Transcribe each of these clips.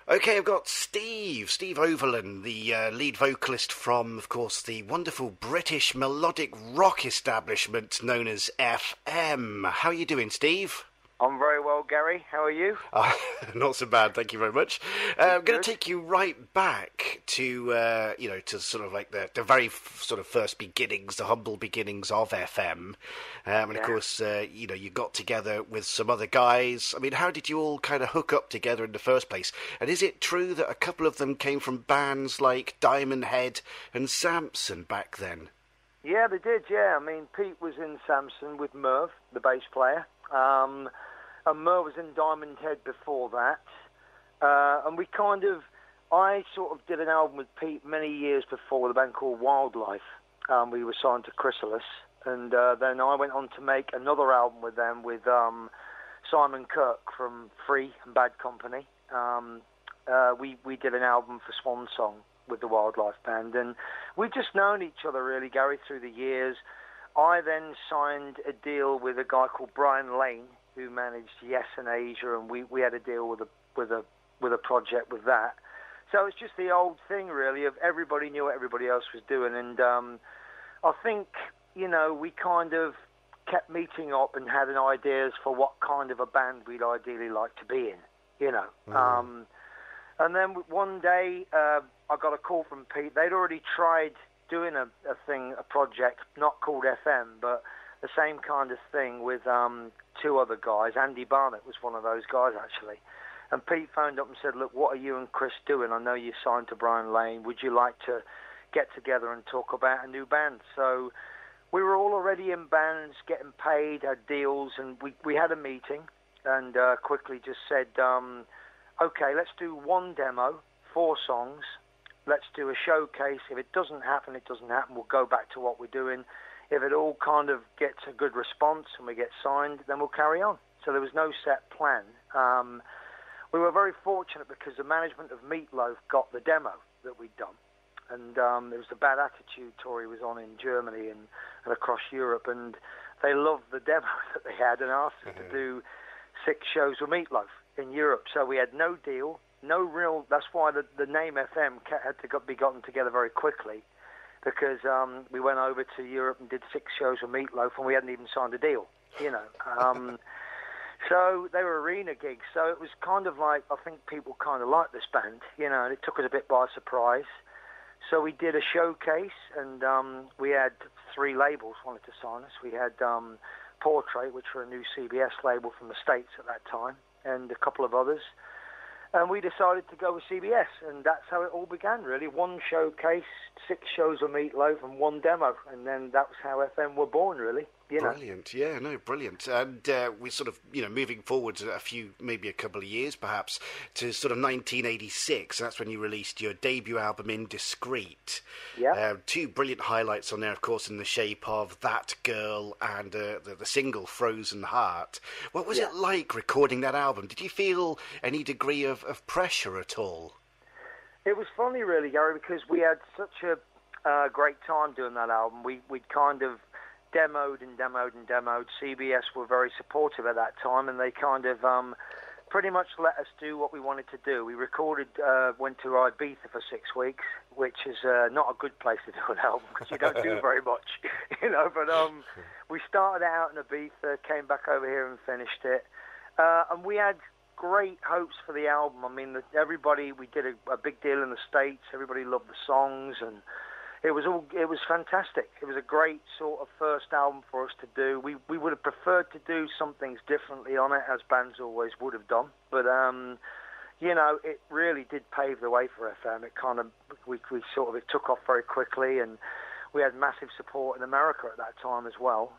Okay, I've got Steve Overland, the lead vocalist from, of course, the wonderful British melodic rock establishment known as FM. How are you doing, Steve? I'm very well, Gary. How are you? Not so bad, thank you very much. I'm going to take you right back to, to sort of like the very sort of first beginnings, the humble beginnings of FM. And of course, you got together with some other guys. I mean, how did you all kind of hook up together in the first place? And is it true that a couple of them came from bands like Diamond Head and Samson back then? Yeah, they did, yeah. I mean, Pete was in Samson with Merv, the bass player. And Merv was in Diamond Head before that. And I sort of did an album with Pete many years before with a band called Wildlife. We were signed to Chrysalis. And then I went on to make another album with them with Simon Kirk from Free and Bad Company. We did an album for Swan Song with the Wildlife Band. And we've just known each other, really, Gary, through the years. I then signed a deal with a guy called Brian Lane, who managed Yes and Asia, and we had a deal with a project with that. So it's just the old thing, really, of everybody knew what everybody else was doing, and I think we kind of kept meeting up and having ideas for what kind of a band we'd ideally like to be in, And then one day I got a call from Pete. They'd already tried doing a project not called FM, but the same kind of thing with two other guys. Andy Barnett was one of those guys, actually. And Pete phoned up and said, look, what are you and Chris doing? I know you signed to Brian Lane. Would you like to get together and talk about a new band? So we were all already in bands, getting paid, had deals, and we had a meeting and quickly just said, okay, let's do one demo, 4 songs. Let's do a showcase. If it doesn't happen, it doesn't happen. We'll go back to what we're doing. If it all kind of gets a good response and we get signed, then we'll carry on. So there was no set plan. We were very fortunate because the management of Meatloaf got the demo that we'd done. And there was the Bad Attitude tour he was on in Germany and across Europe. And they loved the demo that they had and asked us to do 6 shows with Meatloaf in Europe. So we had no deal. No real. That's why the name FM had to be gotten together very quickly, because we went over to Europe and did 6 shows with Meatloaf, and we hadn't even signed a deal, So they were arena gigs. So it was kind of like, I think people kind of liked this band, and it took us a bit by surprise. So we did a showcase, and we had 3 labels wanted to sign us. We had Portrait, which were a new CBS label from the States at that time, and a couple of others. And we decided to go with CBS, and that's how it all began, really. 1 showcase, 6 shows of Meatloaf, and 1 demo, and then that was how FM were born, really. Brilliant, yeah, no, brilliant. And we sort of, moving forward maybe a couple of years, perhaps, to sort of 1986. That's when you released your debut album, Indiscreet. Yeah. 2 brilliant highlights on there, of course, in the shape of That Girl and the single Frozen Heart. What was it like recording that album? Did you feel any degree of pressure at all? It was funny, really, Gary, because we had such a great time doing that album. We'd kind of demoed. CBS were very supportive at that time, and they kind of pretty much let us do what we wanted to do. We recorded, went to Ibiza for 6 weeks, which is not a good place to do an album because you don't do very much, But we started out in Ibiza, came back over here and finished it, and we had great hopes for the album. I mean, we did a big deal in the States. Everybody loved the songs, and it was fantastic. It was a great sort of first album for us to do. We would have preferred to do some things differently on it, as bands always would have done. But it really did pave the way for FM. It kind of it took off very quickly, and we had massive support in America at that time as well.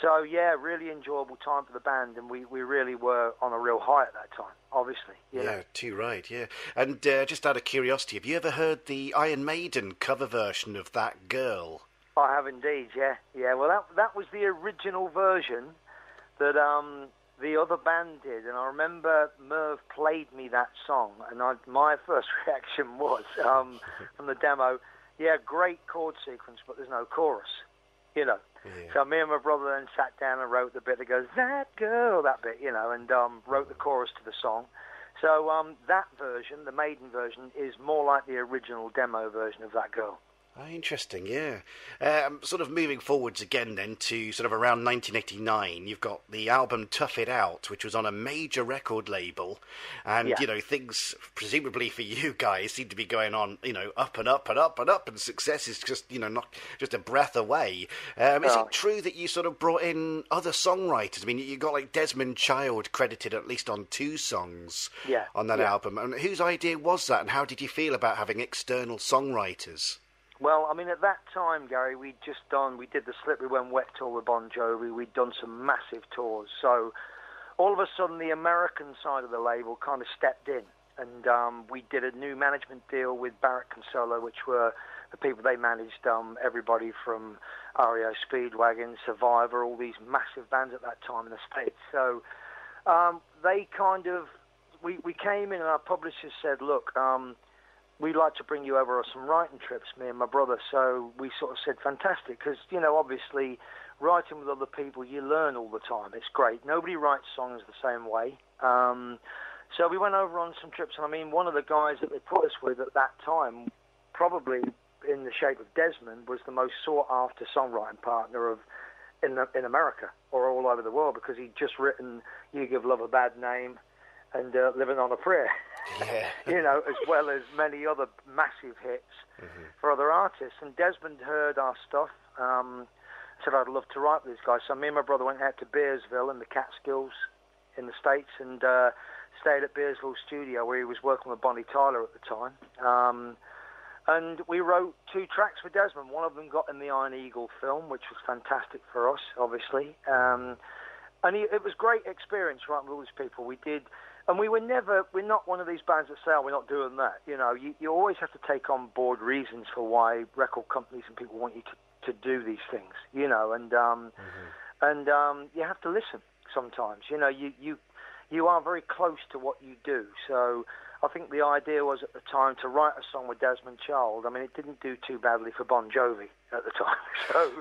So, yeah, really enjoyable time for the band, and we really were on a real high at that time, obviously. Yeah, too right, yeah. And just out of curiosity, have you ever heard the Iron Maiden cover version of That Girl? I have indeed, yeah. Yeah, well, that was the original version that the other band did, and I remember Merv played me that song, and my first reaction was, from the demo, yeah, great chord sequence, but there's no chorus, Yeah. So me and my brother then sat down and wrote the bit that goes, that girl, that bit, and wrote the chorus to the song. So that version, the Maiden version, is more like the original demo version of That Girl. Oh, interesting, yeah. Sort of moving forwards again then to sort of around 1989, you've got the album Tough It Out, which was on a major record label, and, Yeah. you know, things, presumably for you guys, seem to be going on, you know, up and up and up and up, and success is just, you know, not just a breath away. Is it true that you sort of brought in other songwriters? I mean, you got, like, Desmond Child credited at least on 2 songs on that album. And whose idea was that, and how did you feel about having external songwriters? Well, I mean, at that time, Gary, we did the Slippery When Wet tour with Bon Jovi. We'd done some massive tours. So all of a sudden, the American side of the label kind of stepped in. And we did a new management deal with Barrett Consola, which were the people they managed, everybody from REO Speedwagon, Survivor, all these massive bands at that time in the States. So they kind of, we came in and our publishers said, look, we'd like to bring you over on some writing trips, me and my brother. So we sort of said, fantastic, because, you know, obviously writing with other people, you learn all the time. It's great. Nobody writes songs the same way. So we went over on some trips, and I mean, one of the guys that they put us with at that time, probably in the shape of Desmond, was the most sought-after songwriting partner in America or all over the world, because he'd just written You Give Love a Bad Name and Living on a Prayer. Yeah. You know, as well as many other massive hits for other artists. And Desmond heard our stuff, said, I'd love to write with this guy. So me and my brother went out to Bearsville in the Catskills in the States and stayed at Bearsville Studio, where he was working with Bonnie Tyler at the time. And we wrote 2 tracks with Desmond. One of them got in the Iron Eagle film, which was fantastic for us, obviously. And it was great experience writing with all these people. We did... And we're not one of these bands that say, oh, we're not doing that. You know, you always have to take on board reasons for why record companies and people want you to do these things, you know, and you have to listen sometimes. You know, you are very close to what you do. So I think the idea was at the time to write a song with Desmond Child. I mean, it didn't do too badly for Bon Jovi at the time. So,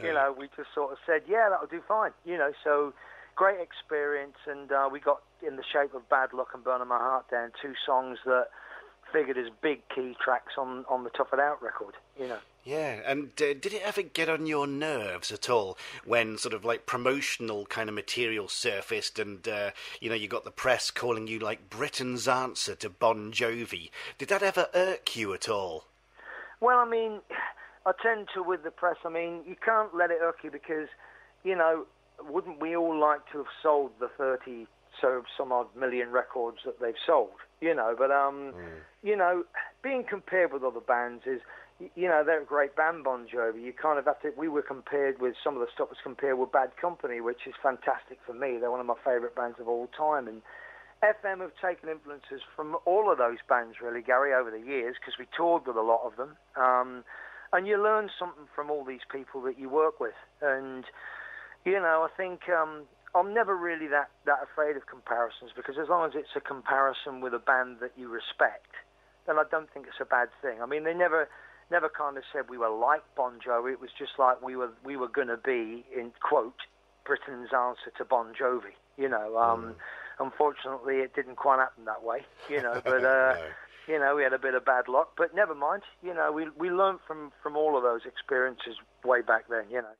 you know, we just sort of said, yeah, that'll do fine, you know, so... Great experience, and we got In the Shape of Bad Luck and Burning My Heart Down, 2 songs that figured as big key tracks on the Tough It Out record, you know. Yeah, and did it ever get on your nerves at all when sort of like promotional kind of material surfaced and, you know, you got the press calling you like Britain's answer to Bon Jovi? Did that ever irk you at all? Well, I mean, I tend to with the press, I mean, you can't let it irk you because, you know, wouldn't we all like to have sold the 30 some odd million records that they've sold, you know? But you know, being compared with other bands is, you know, they're a great band, Bon Jovi. You kind of have to. We were compared with some of the stuff was compared with Bad Company, which is fantastic for me. They're one of my favourite bands of all time, and FM have taken influences from all of those bands, really, Gary, over the years, because we toured with a lot of them. And you learn something from all these people that you work with, and you know, I think I'm never really that afraid of comparisons, because as long as it's a comparison with a band that you respect, then I don't think it's a bad thing. I mean, they never kind of said we were like Bon Jovi. It was just like we were going to be, in quote, Britain's answer to Bon Jovi. You know, unfortunately, it didn't quite happen that way. You know, but No. you know, we had a bit of bad luck. But never mind. You know, we learned from all of those experiences way back then. You know.